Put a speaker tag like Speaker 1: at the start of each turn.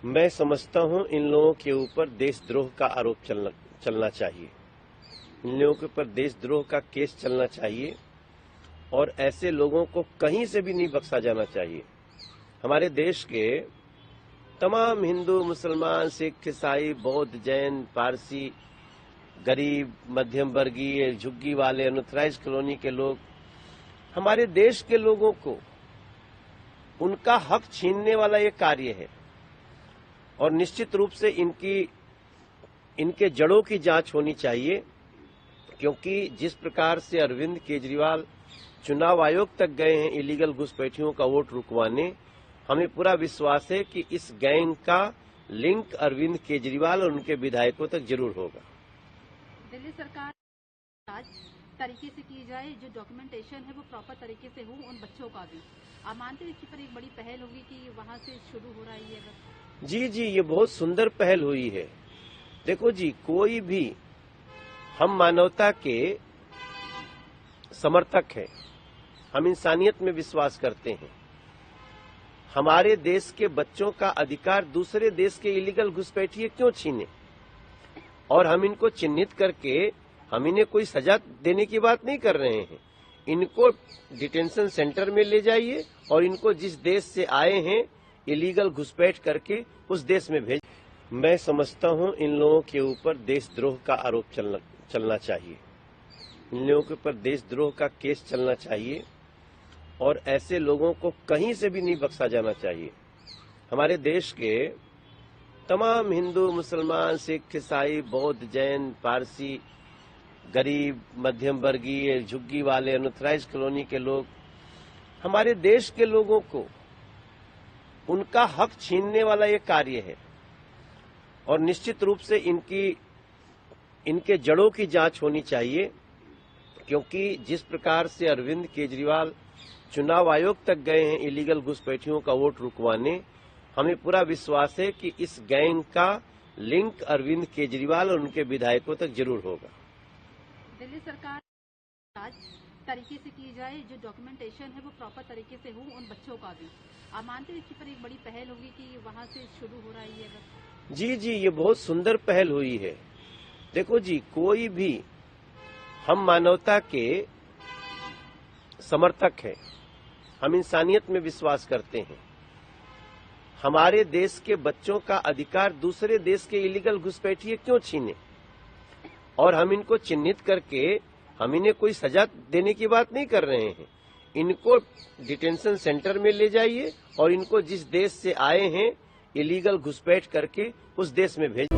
Speaker 1: मैं समझता हूं इन लोगों के ऊपर देशद्रोह का आरोप चलना चाहिए। इन लोगों के ऊपर देशद्रोह का केस चलना चाहिए और ऐसे लोगों को कहीं से भी नहीं बख्शा जाना चाहिए। हमारे देश के तमाम हिंदू, मुसलमान, सिख, ईसाई, बौद्ध, जैन, पारसी, गरीब, मध्यम वर्गीय, झुग्गी वाले, अनऑथराइज्ड कॉलोनी के लोग, हमारे देश के लोगों को उनका हक छीनने वाला ये कार्य है और निश्चित रूप से इनके जड़ों की जांच होनी चाहिए, क्योंकि जिस प्रकार से अरविंद केजरीवाल चुनाव आयोग तक गए हैं इलीगल घुसपैठियों का वोट रुकवाने, हमें पूरा विश्वास है कि इस गैंग का लिंक अरविंद केजरीवाल और उनके विधायकों तक जरूर होगा।
Speaker 2: दिल्ली सरकार आज तरीके से की जाए, जो डॉक्यूमेंटेशन है वो प्रॉपर तरीके से हो उन बच्चों का भी। आप मानते हैं इसकी पर एक बड़ी पहल होगी कि वहां से शुरू हो रहा है ये?
Speaker 1: जी, ये बहुत सुंदर पहल हुई है। देखो जी, कोई भी, हम मानवता के समर्थक हैं, हम इंसानियत में विश्वास करते हैं। हमारे देश के बच्चों का अधिकार दूसरे देश के इलीगल घुसपैठिए क्यों छीने? और हम इनको चिन्हित करके हम इन्हें कोई सजा देने की बात नहीं कर रहे हैं। इनको डिटेंशन सेंटर में ले जाइए और इनको जिस देश से आए हैं इलीगल घुसपैठ करके उस देश में भेज। मैं समझता हूं इन लोगों के ऊपर देशद्रोह का आरोप चलना चाहिए। इन लोगों के ऊपर देशद्रोह का केस चलना चाहिए और ऐसे लोगों को कहीं से भी नहीं बख्शा जाना चाहिए। हमारे देश के तमाम हिंदू, मुसलमान, सिख, ईसाई, बौद्ध, जैन, पारसी, गरीब, मध्यम वर्गीय, झुग्गी वाले, अनऑथराइज्ड कॉलोनी के लोग, हमारे देश के लोगों को उनका हक छीनने वाला ये कार्य है और निश्चित रूप से इनके जड़ों की जांच होनी चाहिए, क्योंकि जिस प्रकार से अरविंद केजरीवाल चुनाव आयोग तक गए हैं इलीगल घुसपैठियों का वोट रुकवाने, हमें पूरा विश्वास है कि इस गैंग का लिंक अरविंद केजरीवाल और उनके विधायकों तक जरूर होगा।
Speaker 2: दिल्ली सरकार आज तरीके से की जाए, जो डॉक्यूमेंटेशन है वो प्रॉपर तरीके से हो उन बच्चों का भी। आप मानते हैं इसकी पर एक बड़ी पहल होगी कि वहां से शुरू हो रहा है ये?
Speaker 1: जी, ये बहुत सुंदर पहल हुई है। देखो जी, कोई भी, हम मानवता के समर्थक हैं, हम इंसानियत में विश्वास करते हैं। हमारे देश के बच्चों का अधिकार दूसरे देश के इलीगल घुसपैठिए क्यों छीने? और हम इनको चिन्हित करके हम इन्हें कोई सजा देने की बात नहीं कर रहे हैं। इनको डिटेंशन सेंटर में ले जाइए और इनको जिस देश से आए हैं इलीगल घुसपैठ करके उस देश में भेज।